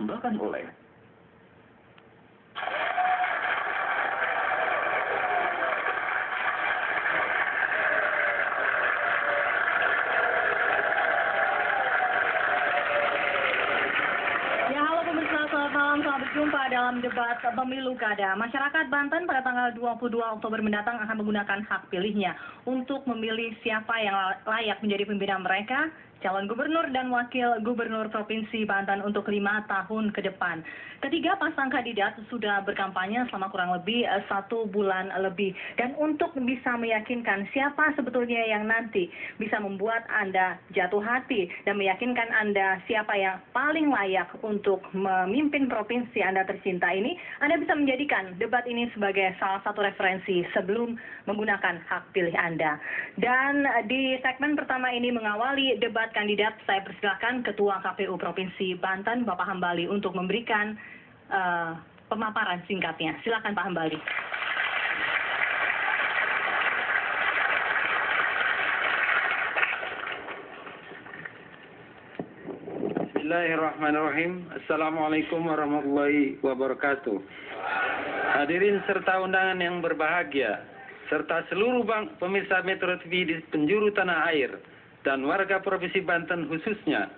dipersembahkan oleh berjumpa dalam debat pemilu kada. Masyarakat Banten pada tanggal 22 Oktober mendatang akan menggunakan hak pilihnya untuk memilih siapa yang layak menjadi pimpinan mereka, calon gubernur dan wakil gubernur Provinsi Banten untuk 5 tahun ke depan. Ketiga pasang kandidat sudah berkampanye selama kurang lebih 1 bulan lebih. Dan untuk bisa meyakinkan siapa sebetulnya yang nanti bisa membuat Anda jatuh hati dan meyakinkan Anda siapa yang paling layak untuk memimpin provinsi Anda tercinta ini, Anda bisa menjadikan debat ini sebagai salah satu referensi sebelum menggunakan hak pilih Anda. Dan di segmen pertama ini mengawali debat kandidat, saya persilakan Ketua KPU Provinsi Banten, Bapak Hambali, untuk memberikan pemaparan singkatnya. Silakan Pak Hambali. Bismillahirrahmanirrahim. Assalamualaikum warahmatullahi wabarakatuh. Hadirin serta undangan yang berbahagia, serta seluruh pemirsa Metro TV di penjuru tanah air dan warga Provinsi Banten khususnya,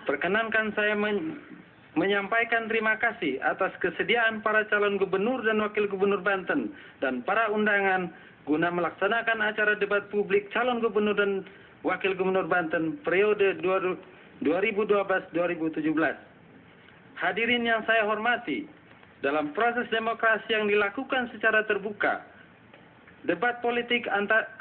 perkenankan saya menyampaikan terima kasih atas kesediaan para calon gubernur dan wakil gubernur Banten dan para undangan guna melaksanakan acara debat publik calon gubernur dan wakil gubernur Banten periode 2012-2017. Hadirin yang saya hormati, dalam proses demokrasi yang dilakukan secara terbuka, debat politik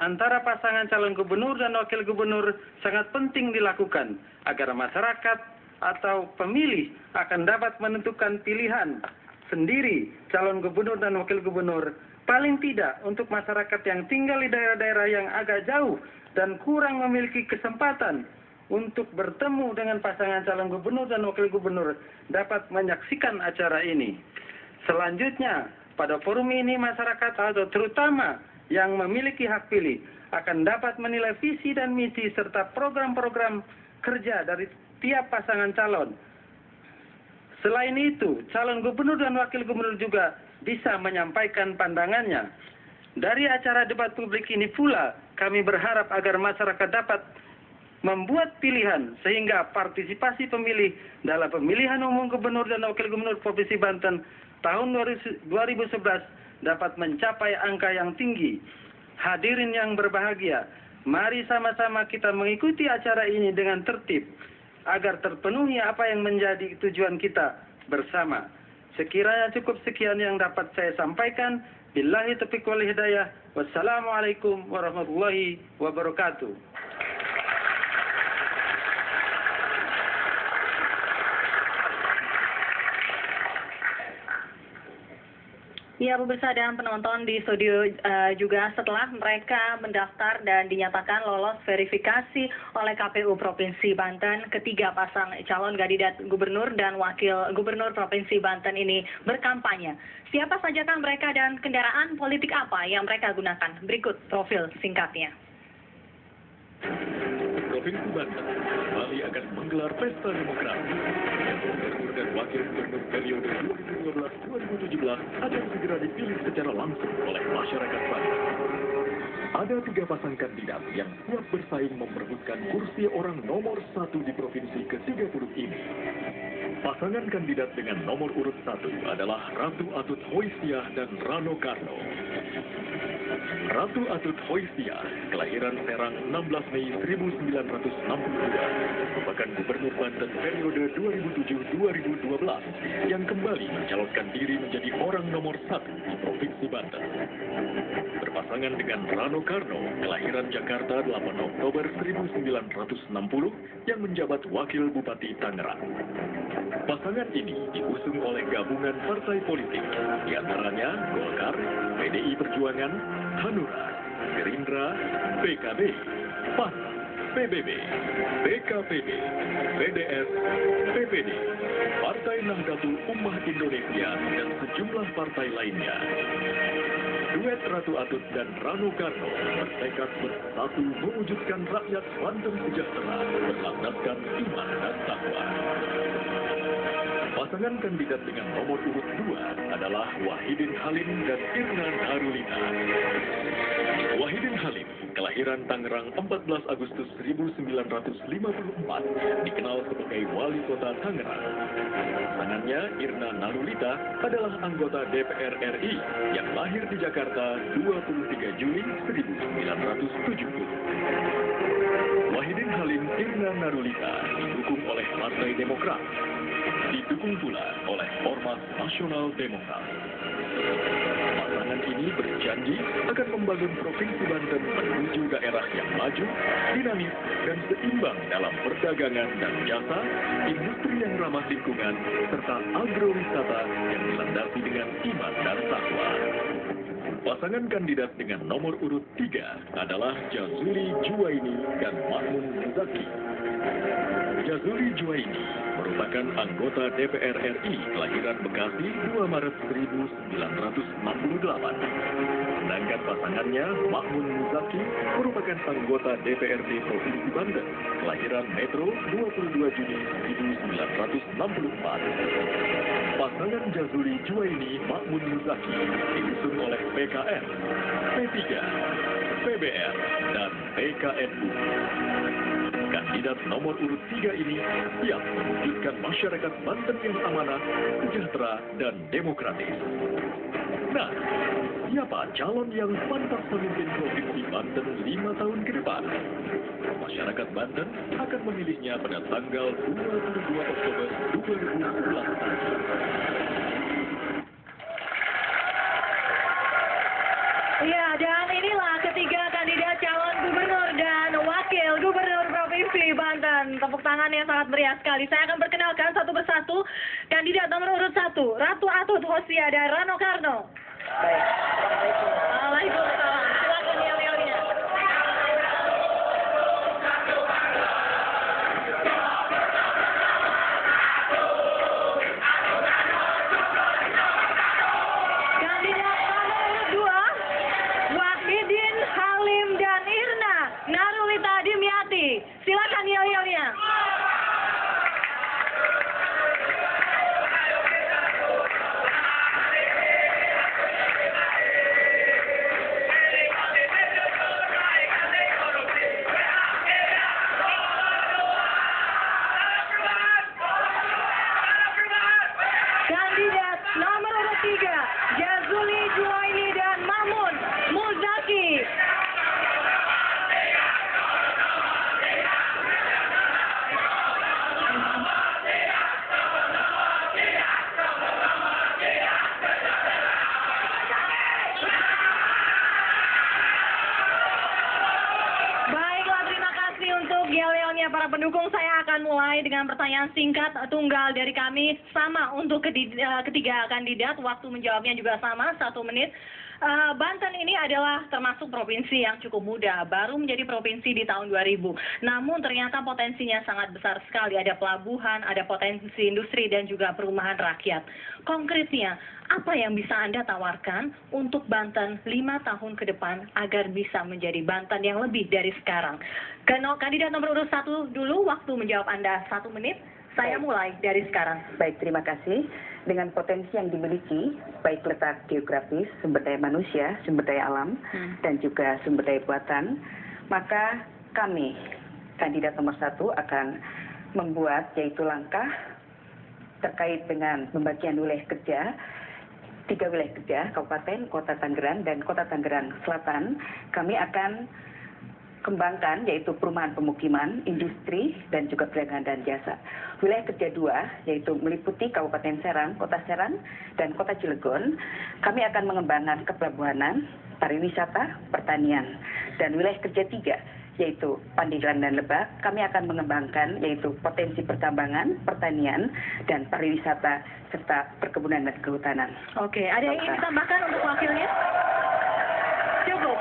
antara pasangan calon gubernur dan wakil gubernur sangat penting dilakukan agar masyarakat atau pemilih akan dapat menentukan pilihan sendiri calon gubernur dan wakil gubernur, paling tidak untuk masyarakat yang tinggal di daerah-daerah yang agak jauh dan kurang memiliki kesempatan untuk bertemu dengan pasangan calon gubernur dan wakil gubernur dapat menyaksikan acara ini. Selanjutnya, pada forum ini masyarakat atau terutama yang memiliki hak pilih akan dapat menilai visi dan misi serta program-program kerja dari tiap pasangan calon. Selain itu, calon gubernur dan wakil gubernur juga bisa menyampaikan pandangannya. Dari acara debat publik ini pula, kami berharap agar masyarakat dapat membuat pilihan sehingga partisipasi pemilih dalam pemilihan umum gubernur dan wakil gubernur Provinsi Banten tahun 2011 dapat mencapai angka yang tinggi. Hadirin yang berbahagia, mari sama-sama kita mengikuti acara ini dengan tertib agar terpenuhi apa yang menjadi tujuan kita bersama. Sekiranya cukup sekian yang dapat saya sampaikan. Billahi taufiq wal hidayah. Wassalamualaikum warahmatullahi wabarakatuh. Ya, pemirsa dan penonton di studio juga setelah mereka mendaftar dan dinyatakan lolos verifikasi oleh KPU Provinsi Banten, ketiga pasang calon kandidat gubernur dan wakil gubernur Provinsi Banten ini berkampanye. Siapa sajakah mereka dan kendaraan politik apa yang mereka gunakan? Berikut profil singkatnya. Provinsi Banten kembali akan menggelar pesta demokrasi. Gubernur dan wakil gubernur periode 2012-2017 akan segera dipilih secara langsung oleh masyarakat Banten. Ada 3 pasang kandidat yang siap bersaing memperebutkan kursi orang nomor 1 di provinsi ke-30 ini. Pasangan kandidat dengan nomor urut 1 adalah Ratu Atut Hoysiah dan Rano Karno. Ratu Atut Hoysiah, kelahiran Serang 16 Mei 1962, merupakan gubernur Banten periode 2007-2012 yang kembali mencalonkan diri menjadi orang nomor 1 di Provinsi Banten. Berpasangan dengan Rano Karno, kelahiran Jakarta 8 Oktober 1960, yang menjabat Wakil Bupati Tangerang. Pasangan ini diusung oleh gabungan partai politik, diantaranya Golkar, PDI Perjuangan, Hanura, Gerindra, PKB, PAN, PBB, PKPB, PDS, PPD, Partai Nahdlatul Ummah Indonesia, dan sejumlah partai lainnya. duet Ratu Atut dan Rano Karno bertekad bersatu mewujudkan rakyat Banten sejahtera berlandaskan iman dan takwa. Pasangan kandidat dengan nomor urut 2 adalah Wahidin Halim dan Irna Narulita. Wahidin Halim, kelahiran Tangerang 14 Agustus 1954, dikenal sebagai Wali Kota Tangerang. Pasangannya, Irna Narulita, adalah anggota DPR RI yang lahir di Jakarta 23 Juli 1970. Wahidin Halim Irna Narulita didukung oleh Partai Demokrat. Didukung pula oleh Ormas Nasional Demokrat. Pasangan ini berjanji akan membangun Provinsi Banten menuju daerah yang maju, dinamis, dan seimbang dalam perdagangan dan jasa, industri yang ramah lingkungan, serta agrowisata yang dilandasi dengan iman dan takwa. Pasangan kandidat dengan nomor urut 3 adalah Jazuli Juwaini dan Mahmun Muzaki. Jazuli Juwaini merupakan anggota DPR RI kelahiran Bekasi 2 Maret 1968. Sedangkan pasangannya, Mahmun Muzaki, merupakan anggota DPRD Provinsi Banten kelahiran Metro 22 Juni 1964. Pasangan Jazuli Juwaini Mahmun Muzaki diusung oleh PKN, P3, PBR, dan PKNU. Kandidat nomor urut 3 ini siap mewujudkan masyarakat Banten yang amanah, sejahtera, dan demokratis. Nah, siapa calon yang pantas memimpin Provinsi Banten 5 tahun ke depan? Masyarakat Banten akan memilihnya pada tanggal 22 Oktober 2011 nanti. Ya, dan inilah ketiga kandidat calon gubernur dan wakil gubernur Provinsi Banten. Tepuk tangan yang sangat meriah sekali. Saya akan perkenalkan satu persatu kandidat nomor urut 1, Ratu Atut Hosia dan Rano Karno. Baik. Waalaikumsalam. Silakan yel-yelnya. Kandidat nomor urut 2, Wahidin Halim dan Irna Narulita Dimyati. Silakan yel-yelnya. Kandidat nomor urut 3, Jazuli Juwaini dan Mahmun Muzaki. Baiklah, terima kasih untuk yel-yelnya para pendukung. Saya akan mulai dengan pertanyaan singkat tunggal dari kami. Sama untuk ketiga kandidat, waktu menjawabnya juga sama, 1 menit. Banten ini adalah termasuk provinsi yang cukup muda, baru menjadi provinsi di tahun 2000. Namun ternyata potensinya sangat besar sekali, ada pelabuhan, ada potensi industri dan juga perumahan rakyat. Konkretnya, apa yang bisa Anda tawarkan untuk Banten 5 tahun ke depan agar bisa menjadi Banten yang lebih dari sekarang? Kandidat nomor urut 1 dulu, waktu menjawab Anda 1 menit. Saya mulai dari sekarang. Baik, terima kasih. Dengan potensi yang dimiliki, baik letak geografis, sumber daya manusia, sumber daya alam, dan juga sumber daya buatan, maka kami, kandidat nomor 1, akan membuat yaitu langkah terkait dengan pembagian wilayah kerja, 3 wilayah kerja, Kabupaten, Kota Tangerang, dan Kota Tangerang Selatan. Kami akan kembangkan yaitu perumahan pemukiman, industri, dan juga perdagangan dan jasa. Wilayah kerja 2 yaitu meliputi Kabupaten Serang, Kota Serang, dan Kota Cilegon. Kami akan mengembangkan kepelabuhanan, pariwisata, pertanian. Dan wilayah kerja 3 yaitu Pandeglang dan Lebak. Kami akan mengembangkan yaitu potensi pertambangan, pertanian, dan pariwisata serta perkebunan dan kehutanan. Oke, ada yang ingin ditambahkan untuk wakilnya? Cukup.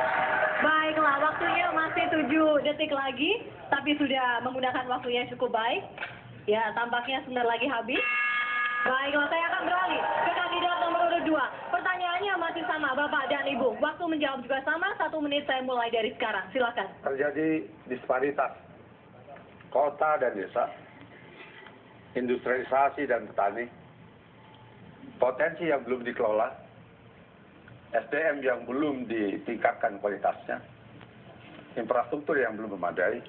Baiklah, waktunya masih 7 detik lagi, tapi sudah menggunakan waktunya cukup baik. Ya, tampaknya sebentar lagi habis. Baiklah, saya akan beralih ke kandidat nomor urut 2. Pertanyaan Pertanyaannya masih sama, Bapak dan Ibu. Waktu menjawab juga sama, 1 menit saya mulai dari sekarang. Silakan. Terjadi disparitas kota dan desa, industrialisasi dan petani, potensi yang belum dikelola, SDM yang belum ditingkatkan kualitasnya, infrastruktur yang belum memadai,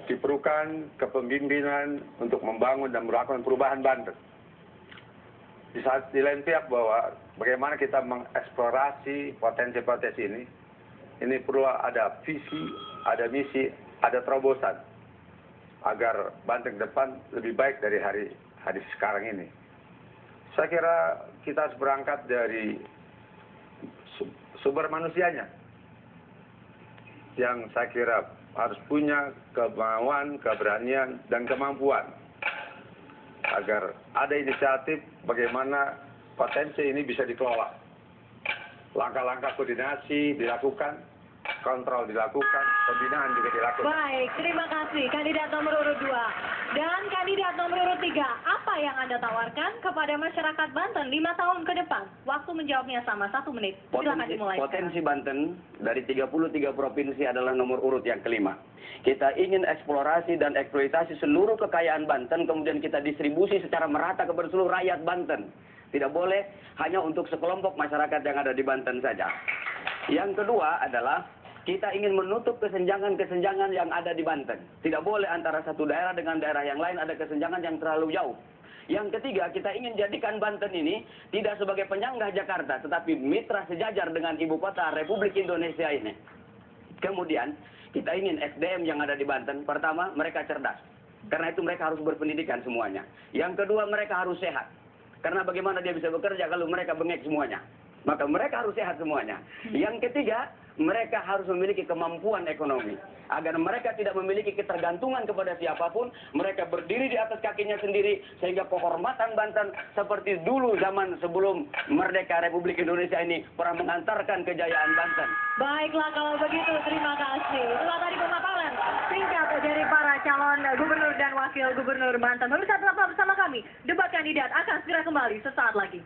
diperlukan kepemimpinan untuk membangun dan melakukan perubahan Banten. Di lain pihak bahwa bagaimana kita mengeksplorasi potensi-potensi ini perlu ada visi, ada misi, ada terobosan agar Banten ke depan lebih baik dari hari sekarang ini. Saya kira kita harus berangkat dari sumber manusianya yang saya kira harus punya kemauan, keberanian, dan kemampuan agar ada inisiatif bagaimana potensi ini bisa dikelola. Langkah-langkah koordinasi dilakukan, kontrol dilakukan, pembinaan juga dilakukan. Baik, terima kasih kandidat nomor urut 2. Dan kandidat nomor urut 3, apa yang Anda tawarkan kepada masyarakat Banten 5 tahun ke depan? Waktu menjawabnya sama, 1 menit. Silakan dimulai. Potensi Banten dari 33 provinsi adalah nomor urut yang kelima. Kita ingin eksplorasi dan eksploitasi seluruh kekayaan Banten, kemudian kita distribusi secara merata kepada seluruh rakyat Banten. Tidak boleh hanya untuk sekelompok masyarakat yang ada di Banten saja. Yang kedua adalah kita ingin menutup kesenjangan-kesenjangan yang ada di Banten. Tidak boleh antara satu daerah dengan daerah yang lain ada kesenjangan yang terlalu jauh. Yang ketiga, kita ingin jadikan Banten ini tidak sebagai penyanggah Jakarta, tetapi mitra sejajar dengan ibu kota Republik Indonesia ini. Kemudian, kita ingin SDM yang ada di Banten, pertama, mereka cerdas. Karena itu mereka harus berpendidikan semuanya. Yang kedua, mereka harus sehat. Karena bagaimana dia bisa bekerja kalau mereka bengek semuanya? Maka mereka harus sehat semuanya. Yang ketiga, mereka harus memiliki kemampuan ekonomi. Agar mereka tidak memiliki ketergantungan kepada siapapun, mereka berdiri di atas kakinya sendiri, sehingga kehormatan Banten seperti dulu zaman sebelum merdeka Republik Indonesia ini pernah mengantarkan kejayaan Banten. Baiklah kalau begitu, terima kasih. Itulah tadi pemaparan singkat dari para calon gubernur dan wakil gubernur Banten. Pemirsa tetaplah bersama kami. Debat kandidat akan segera kembali sesaat lagi.